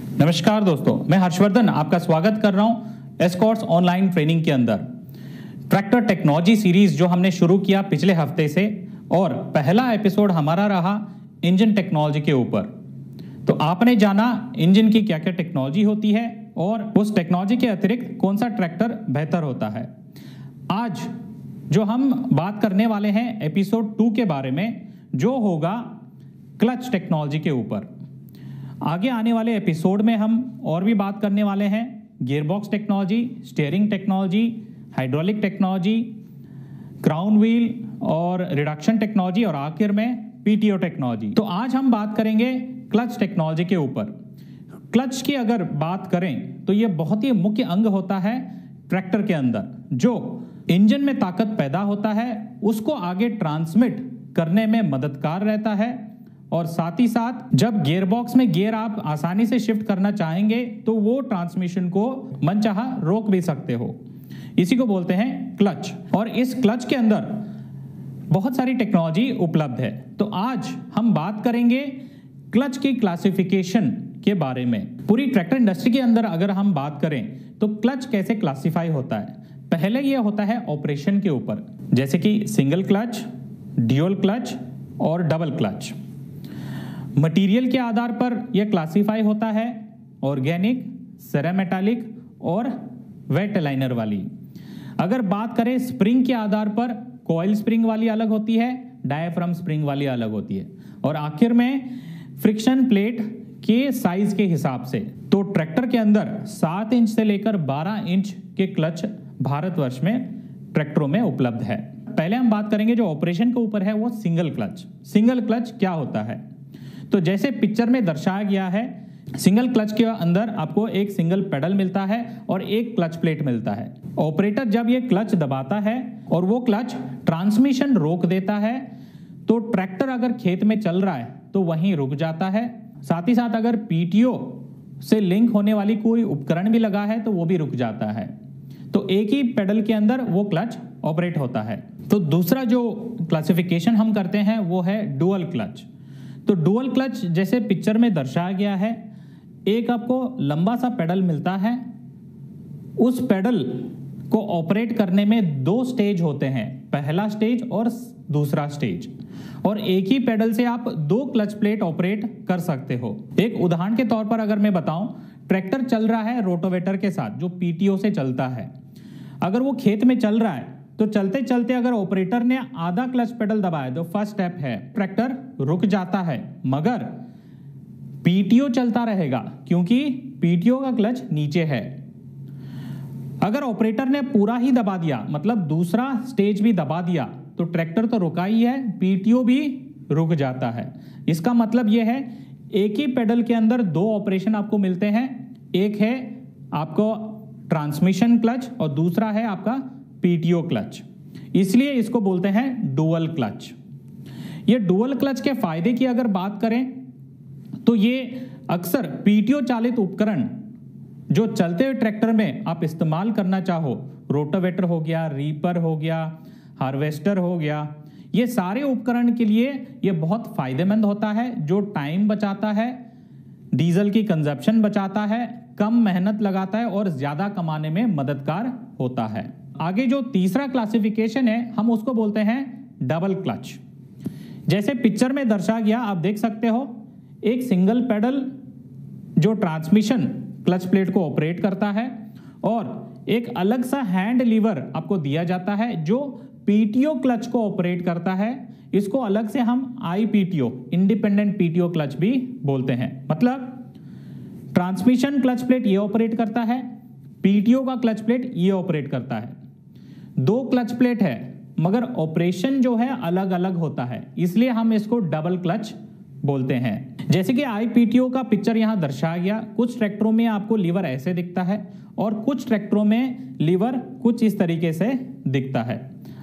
नमस्कार दोस्तों, मैं हर्षवर्धन आपका स्वागत कर रहा हूं एस्कॉर्ट्स ऑनलाइन ट्रेनिंग के अंदर। ट्रैक्टर टेक्नोलॉजी सीरीज जो हमने शुरू किया पिछले हफ्ते से, और पहला एपिसोड हमारा रहा इंजन टेक्नोलॉजी के ऊपर। तो आपने जाना इंजन की क्या क्या टेक्नोलॉजी होती है और उस टेक्नोलॉजी के अतिरिक्त कौन सा ट्रैक्टर बेहतर होता है। आज जो हम बात करने वाले हैं एपिसोड 2 के बारे में, जो होगा क्लच टेक्नोलॉजी के ऊपर। आगे आने वाले एपिसोड में हम और भी बात करने वाले हैं gearbox technology, steering technology, hydraulic technology, crown wheel और रिडक्शन टेक्नोलॉजी, और आखिर में पीटीओ टेक्नोलॉजी। तो आज हम बात करेंगे क्लच टेक्नोलॉजी के ऊपर। क्लच की अगर बात करें तो यह बहुत ही मुख्य अंग होता है ट्रैक्टर के अंदर, जो इंजन में ताकत पैदा होता है उसको आगे ट्रांसमिट करने में मददगार रहता है। और साथ ही साथ जब गियरबॉक्स में गियर आप आसानी से शिफ्ट करना चाहेंगे तो वो ट्रांसमिशन को मनचाहा रोक भी सकते हो। इसी को बोलते हैं क्लच। और इस क्लच के अंदर बहुत सारी टेक्नोलॉजी उपलब्ध है। तो आज हम बात करेंगे क्लच की क्लासिफिकेशन के बारे में। पूरी ट्रैक्टर इंडस्ट्री के अंदर अगर हम बात करें तो क्लच कैसे क्लासिफाई होता है। पहले यह होता है ऑपरेशन के ऊपर, जैसे कि सिंगल क्लच, ड्यूअल क्लच और डबल क्लच। मटेरियल के आधार पर यह क्लासिफाई होता है ऑर्गेनिक, सेरामेटालिक और वेट अलाइनर वाली। अगर बात करें स्प्रिंग के आधार पर, कॉइल स्प्रिंग वाली अलग होती है, डायाफ्राम स्प्रिंग वाली अलग होती है, और आखिर में फ्रिक्शन प्लेट के साइज के हिसाब से। तो ट्रैक्टर के अंदर 7 इंच से लेकर 12 इंच के क्लच भारतवर्ष में ट्रैक्टरों में उपलब्ध है। पहले हम बात करेंगे जो ऑपरेशन के ऊपर है, वो सिंगल क्लच। सिंगल क्लच क्या होता है, तो जैसे पिक्चर में दर्शाया गया है, सिंगल क्लच के अंदर आपको एक सिंगल पेडल मिलता है और एक क्लच प्लेट मिलता है। ऑपरेटर जब ये क्लच दबाता है और वो क्लच ट्रांसमिशन रोक देता है, तो ट्रैक्टर अगर खेत में चल रहा है तो वहीं रुक जाता है। साथ ही साथ अगर पीटीओ से लिंक होने वाली कोई उपकरण भी लगा है तो वो भी रुक जाता है। तो एक ही पेडल के अंदर वो क्लच ऑपरेट होता है। तो दूसरा जो क्लासिफिकेशन हम करते हैं वो है डुअल क्लच। तो डुअल क्लच जैसे पिक्चर में दर्शाया गया है, एक आपको लंबा सा पेडल मिलता है, उस पेडल को ऑपरेट करने में 2 स्टेज होते हैं, पहला स्टेज और दूसरा स्टेज, और एक ही पेडल से आप 2 क्लच प्लेट ऑपरेट कर सकते हो। एक उदाहरण के तौर पर अगर मैं बताऊं, ट्रैक्टर चल रहा है रोटोवेटर के साथ जो पीटीओ से चलता है। अगर वो खेत में चल रहा है तो चलते चलते अगर ऑपरेटर ने आधा क्लच पेडल दबाया, जो फर्स्ट स्टेप है, ट्रैक्टर रुक जाता है, मगर पीटीओ चलता रहेगा क्योंकि पीटीओ का क्लच नीचे है। अगर ऑपरेटर ने पूरा ही दबा दिया, मतलब दूसरा स्टेज भी दबा दिया, तो ट्रैक्टर तो रुका ही है, पीटीओ भी रुक जाता है। इसका मतलब यह है एक ही पेडल के अंदर 2 ऑपरेशन आपको मिलते हैं। एक है आपको ट्रांसमिशन क्लच और दूसरा है आपका पीटीओ क्लच। इसलिए इसको बोलते हैं डुअल क्लच। ये डुअल क्लच के फायदे की अगर बात करें तो ये अक्सर पीटीओ चालित उपकरण जो चलते हुए ट्रैक्टर में आप इस्तेमाल करना चाहो, रोटावेटर हो गया, रीपर हो गया, हार्वेस्टर हो गया, ये सारे उपकरण के लिए ये बहुत फायदेमंद होता है, जो टाइम बचाता है, डीजल की कंजप्शन बचाता है, कम मेहनत लगाता है और ज्यादा कमाने में मददगार होता है। आगे जो तीसरा क्लासिफिकेशन है हम उसको बोलते हैं डबल क्लच। जैसे पिक्चर में दर्शाया गया, आप देख सकते हो, एक सिंगल पेडल जो ट्रांसमिशन क्लच प्लेट को ऑपरेट करता है, और एक अलग सा हैंड लीवर आपको दिया जाता है जो पीटीओ क्लच को ऑपरेट करता है। इसको अलग से हम आईपीटीओ, इंडिपेंडेंट पीटीओ क्लच भी बोलते हैं। मतलब ट्रांसमिशन क्लच प्लेट ये ऑपरेट करता है, पीटीओ का क्लच प्लेट ये ऑपरेट करता है। 2 क्लच प्लेट है मगर ऑपरेशन जो है अलग अलग होता है, इसलिए हम इसको डबल क्लच बोलते हैं। जैसे कि आईपीटीओ का पिक्चर यहां दर्शाया गया, कुछ ट्रैक्टरों में आपको लीवर ऐसे दिखता है और कुछ ट्रैक्टरों में लीवर कुछ इस तरीके से दिखता है।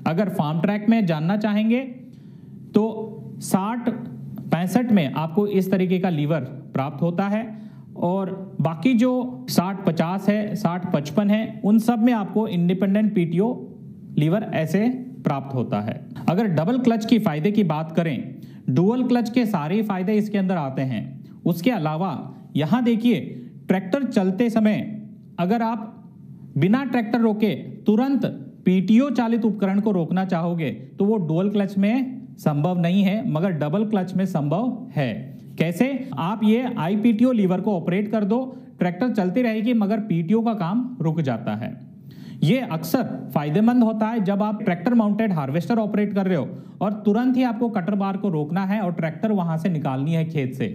अगर फार्म ट्रैक में जानना चाहेंगे तो 60-65 में आपको इस तरीके का लीवर प्राप्त होता है, और बाकी जो 60-50 है, 60-55 है, उन सब में आपको इंडिपेंडेंट पीटीओ लीवर ऐसे प्राप्त होता है। अगर डबल क्लच की फायदे की बात करें, डुअल क्लच के सारे फायदे इसके अंदर आते हैं। उसके अलावा यहां देखिए ट्रैक्टर चलते समय अगर आप बिना ट्रैक्टर रोके तुरंत पीटीओ चालित उपकरण को रोकना चाहोगे तो वो डुअल क्लच में संभव नहीं है, मगर डबल क्लच में संभव है। कैसे? आप ये आईपीटीओ लीवर को ऑपरेट कर दो, ट्रैक्टर चलती रहेगी मगर पीटीओ का काम रुक जाता है। ये अक्सर फायदेमंद होता है जब आप ट्रैक्टर माउंटेड हार्वेस्टर ऑपरेट कर रहे हो और तुरंत ही आपको कटर बार को रोकना है और ट्रैक्टर वहां से निकालनी है खेत से,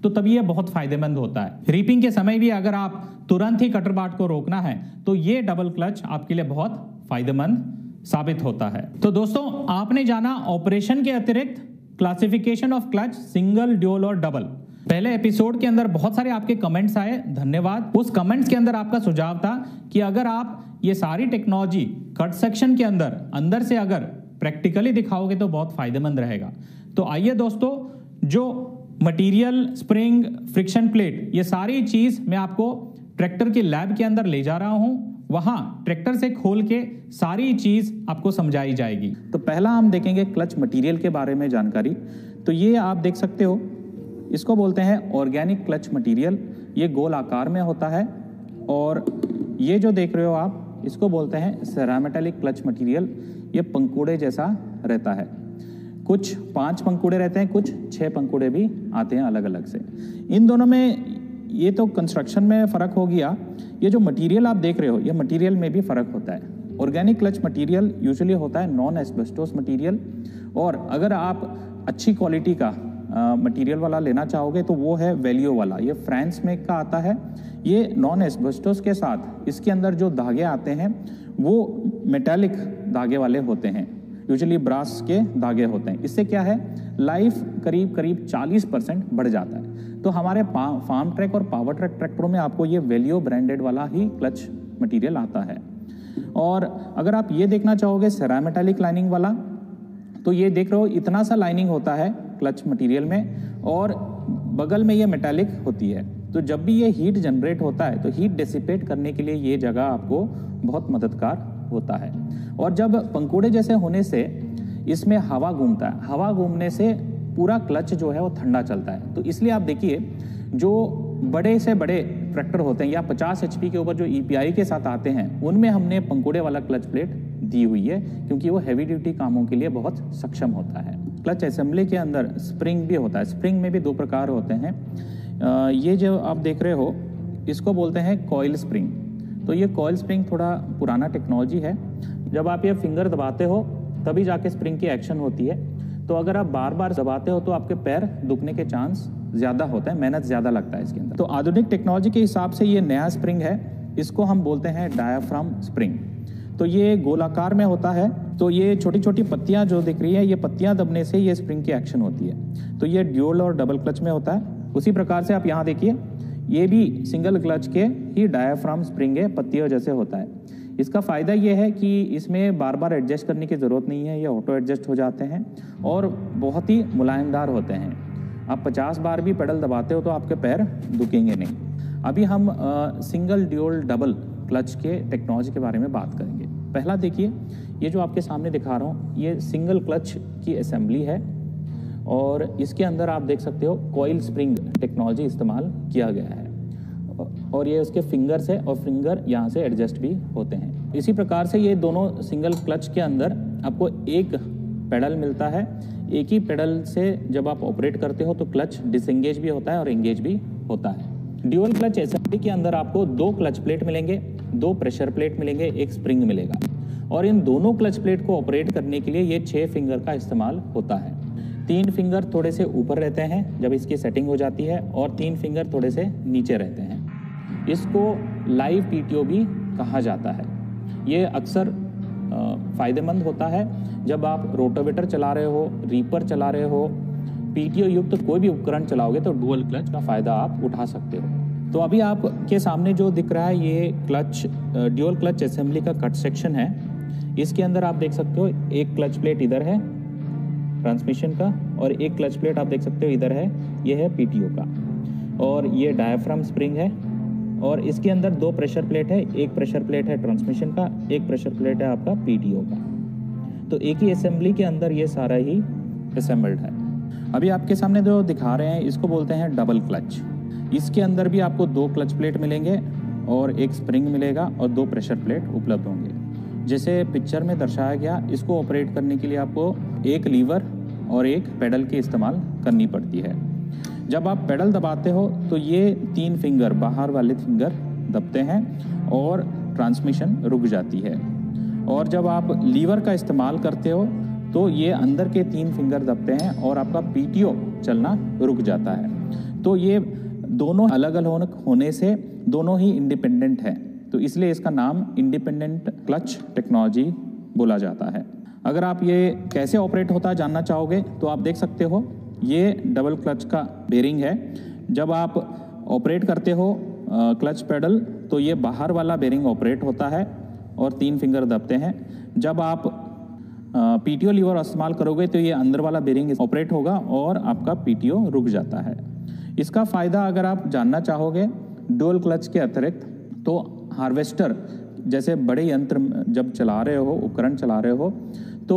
तो तभी ये बहुत फायदेमंद होता है। रीपिंग के समय भी अगर आप तुरंत ही कटर बार को रोकना है तो ये डबल क्लच आपके लिए बहुत फायदेमंद साबित होता है। तो दोस्तों, आपने जाना ऑपरेशन के अतिरिक्त classification of clutch, single, dual और डबल। पहले एपिसोड के अंदर बहुत सारे आपके कमेंट्स आए, धन्यवाद। उस कमेंट्स के अंदर आपका सुझाव था कि अगर आप ये सारी टेक्नोलॉजी कट सेक्शन के अंदर से अगर प्रैक्टिकली दिखाओगे तो बहुत फायदेमंद रहेगा। तो आइए दोस्तों, जो मटेरियल, स्प्रिंग, फ्रिक्शन प्लेट, ये सारी चीज मैं आपको ट्रैक्टर के लैब के अंदर ले जा रहा हूं, वहां ट्रैक्टर से खोल के सारी चीज आपको समझाई जाएगी। तो पहला हम देखेंगे क्लच मटेरियल के बारे में जानकारी। तो ये आप देख सकते हो, इसको बोलते हैं ऑर्गेनिक क्लच मटेरियल। ये गोल आकार में होता है और ये जो देख रहे हो आप, इसको बोलते हैं सेरामेटालिक क्लच मटेरियल। ये पंखुड़े जैसा रहता है, कुछ 5 पंखुड़े रहते हैं, कुछ 6 पंखुड़े भी आते हैं अलग अलग से। इन दोनों में ये तो कंस्ट्रक्शन में फ़र्क हो गया। ये जो मटेरियल आप देख रहे हो, ये मटेरियल में भी फ़र्क होता है। ऑर्गेनिक क्लच मटेरियल यूजुअली होता है नॉन एस्बेस्टोस मटेरियल, और अगर आप अच्छी क्वालिटी का मटेरियल वाला लेना चाहोगे तो वो है वैल्यू वाला। ये फ्रांस में का आता है। ये नॉन एस्बेस्टोस के साथ इसके अंदर जो धागे आते हैं वो मेटालिक धागे वाले होते हैं, यूजुअली ब्रास के धागे होते हैं। इससे क्या है, लाइफ करीब 40% बढ़ जाता है। तो हमारे फार्म ट्रैक और पावर ट्रैक ट्रैक्टरों में आपको ये वैल्यू ब्रांडेड वाला ही क्लच मटेरियल आता है। और अगर आप ये देखना चाहोगे सेरामेटालिक लाइनिंग वाला, तो ये देख रहे हो इतना सा लाइनिंग होता है क्लच मटेरियल में और बगल में ये मेटालिक होती है। तो जब भी ये हीट जनरेट होता है तो हीट डिसिपेट करने के लिए ये जगह आपको बहुत मददगार होता है। और जब पंखुड़े जैसे होने से इसमें हवा घूमता है, हवा घूमने से पूरा क्लच जो है वो ठंडा चलता है। तो इसलिए आप देखिए, जो बड़े से बड़े ट्रैक्टर होते हैं या 50 HP के ऊपर जो EPI के साथ आते हैं, उनमें हमने पंखुड़े वाला क्लच प्लेट दी हुई है, क्योंकि वो हैवी ड्यूटी कामों के लिए बहुत सक्षम होता है। क्लच असेंबली के अंदर स्प्रिंग भी होता है। स्प्रिंग में भी 2 प्रकार होते हैं। ये जो आप देख रहे हो, इसको बोलते हैं कॉइल स्प्रिंग। तो ये कॉइल स्प्रिंग थोड़ा पुराना टेक्नोलॉजी है। जब आप ये फिंगर दबाते हो तभी जाके स्प्रिंग की एक्शन होती है। तो अगर आप बार बार दबाते हो तो आपके पैर दुखने के चांस ज़्यादा होते हैं, मेहनत ज़्यादा लगता है इसके अंदर। तो आधुनिक टेक्नोलॉजी के हिसाब से ये नया स्प्रिंग है, इसको हम बोलते हैं डायाफ्राम स्प्रिंग। तो ये गोलाकार में होता है। तो ये छोटी छोटी पत्तियां जो दिख रही है, ये पत्तियां दबने से ये स्प्रिंग की एक्शन होती है। तो ये ड्यूल और डबल क्लच में होता है। उसी प्रकार से आप यहाँ देखिए, ये भी सिंगल क्लच के ही डायाफ्राम स्प्रिंग है, पत्तियों जैसे होता है। इसका फ़ायदा ये है कि इसमें बार बार एडजस्ट करने की ज़रूरत नहीं है, ये ऑटो एडजस्ट हो जाते हैं और बहुत ही मुलायमदार होते हैं। आप 50 बार भी पेडल दबाते हो तो आपके पैर दुखेंगे नहीं। अभी हम सिंगल, ड्यूल, डबल क्लच के टेक्नोलॉजी के बारे में बात करेंगे। पहला देखिए, ये जो आपके सामने दिखा रहा हूँ, ये सिंगल क्लच की असेंबली है और इसके अंदर आप देख सकते हो कॉइल स्प्रिंग टेक्नोलॉजी इस्तेमाल किया गया है और ये उसके फिंगर्स है और फिंगर यहाँ से एडजस्ट भी होते हैं। इसी प्रकार से ये दोनों सिंगल क्लच के अंदर आपको एक पेडल मिलता है। एक ही पेडल से जब आप ऑपरेट करते हो तो क्लच डिसएंगेज भी होता है और एंगेज भी होता है। ड्यूल क्लच असेंबली के अंदर आपको 2 क्लच प्लेट मिलेंगे, 2 प्रेशर प्लेट मिलेंगे, 1 स्प्रिंग मिलेगा और इन दोनों क्लच प्लेट को ऑपरेट करने के लिए ये 6 फिंगर का इस्तेमाल होता है। 3 फिंगर थोड़े से ऊपर रहते हैं जब इसकी सेटिंग हो जाती है और 3 फिंगर थोड़े से नीचे रहते हैं। इसको लाइव पीटीओ भी कहा जाता है। ये अक्सर फ़ायदेमंद होता है जब आप रोटावेटर चला रहे हो, रीपर चला रहे हो, पीटीओ युक्त कोई भी उपकरण चलाओगे तो डुअल क्लच का फ़ायदा आप उठा सकते हो। तो अभी आपके सामने जो दिख रहा है ये क्लच ड्यूल क्लच असेंबली का कट सेक्शन है। इसके अंदर आप देख सकते हो एक क्लच प्लेट इधर है ट्रांसमिशन का और एक क्लच प्लेट आप देख सकते हो इधर है, ये है पीटीओ का और ये डायाफ्राम स्प्रिंग है और इसके अंदर 2 प्रेशर प्लेट है। एक प्रेशर प्लेट है ट्रांसमिशन का, एक प्रेशर प्लेट है आपका पीटीओ का। तो एक ही असेंबली के अंदर ये सारा ही असेंबल्ड है। अभी आपके सामने जो दिखा रहे हैं इसको बोलते हैं डबल क्लच। इसके अंदर भी आपको 2 क्लच प्लेट मिलेंगे और एक स्प्रिंग मिलेगा और 2 प्रेशर प्लेट उपलब्ध होंगे। जैसे पिक्चर में दर्शाया गया, इसको ऑपरेट करने के लिए आपको एक लीवर और एक पेडल की इस्तेमाल करनी पड़ती है। जब आप पेडल दबाते हो तो ये 3 फिंगर, बाहर वाले फिंगर दबते हैं और ट्रांसमिशन रुक जाती है। और जब आप लीवर का इस्तेमाल करते हो तो ये अंदर के 3 फिंगर दबते हैं और आपका पीटीओ चलना रुक जाता है। तो ये दोनों अलग अलग होने से दोनों ही इंडिपेंडेंट है, तो इसलिए इसका नाम इंडिपेंडेंट क्लच टेक्नोलॉजी बोला जाता है। अगर आप ये कैसे ऑपरेट होता है जानना चाहोगे तो आप देख सकते हो, ये डबल क्लच का बेरिंग है। जब आप ऑपरेट करते हो क्लच पेडल तो ये बाहर वाला बेरिंग ऑपरेट होता है और 3 फिंगर दबते हैं। जब आप पीटीओ लीवर इस्तेमाल करोगे तो ये अंदर वाला बेरिंग ऑपरेट होगा और आपका पीटीओ रुक जाता है। इसका फ़ायदा अगर आप जानना चाहोगे डुअल क्लच के अतिरिक्त, तो हार्वेस्टर जैसे बड़े यंत्र जब चला रहे हो, उपकरण चला रहे हो, तो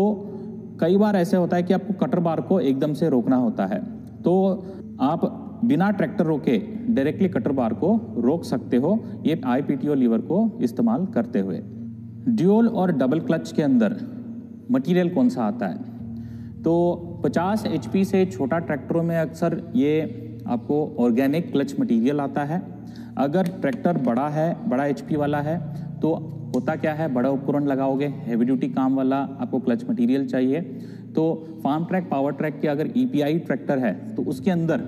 कई बार ऐसे होता है कि आपको कटर बार को एकदम से रोकना होता है, तो आप बिना ट्रैक्टर रोके डायरेक्टली कटर बार को रोक सकते हो ये आईपीटीओ लीवर को इस्तेमाल करते हुए। ड्यूल और डबल क्लच के अंदर मटेरियल कौन सा आता है? तो 50 HP से छोटा ट्रैक्टरों में अक्सर ये आपको ऑर्गेनिक क्लच मटेरियल आता है। अगर ट्रैक्टर बड़ा है, बड़ा HP वाला है, तो होता क्या है, बड़ा उपकरण लगाओगे, हैवी ड्यूटी काम वाला आपको क्लच मटेरियल चाहिए। तो फार्म ट्रैक, पावर ट्रैक के अगर EPI ट्रैक्टर है तो उसके अंदर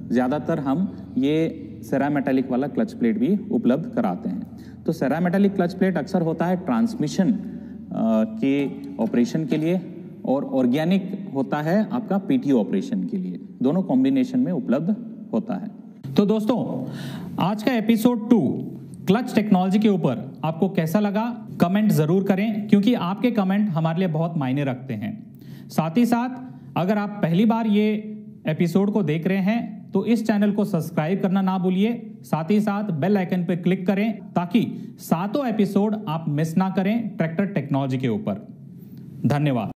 ज़्यादातर हम ये सेरामेटेलिक वाला क्लच प्लेट भी उपलब्ध कराते हैं। तो सेरामेटेलिक क्लच प्लेट अक्सर होता है ट्रांसमिशन के ऑपरेशन के लिए और ऑर्गेनिक होता है आपका पीटीओ ऑपरेशन के लिए, दोनों कॉम्बिनेशन में उपलब्ध होता है। तो दोस्तों, आज का एपिसोड 2 क्लच टेक्नोलॉजी के ऊपर आपको कैसा लगा कमेंट जरूर करें, क्योंकि आपके कमेंट हमारे लिए बहुत मायने रखते हैं। साथ ही साथ अगर आप पहली बार ये एपिसोड को देख रहे हैं तो इस चैनल को सब्सक्राइब करना ना भूलिए। साथ ही साथ बेल आइकन पर क्लिक करें ताकि 7 एपिसोड आप मिस ना करें ट्रैक्टर टेक्नोलॉजी के ऊपर। धन्यवाद।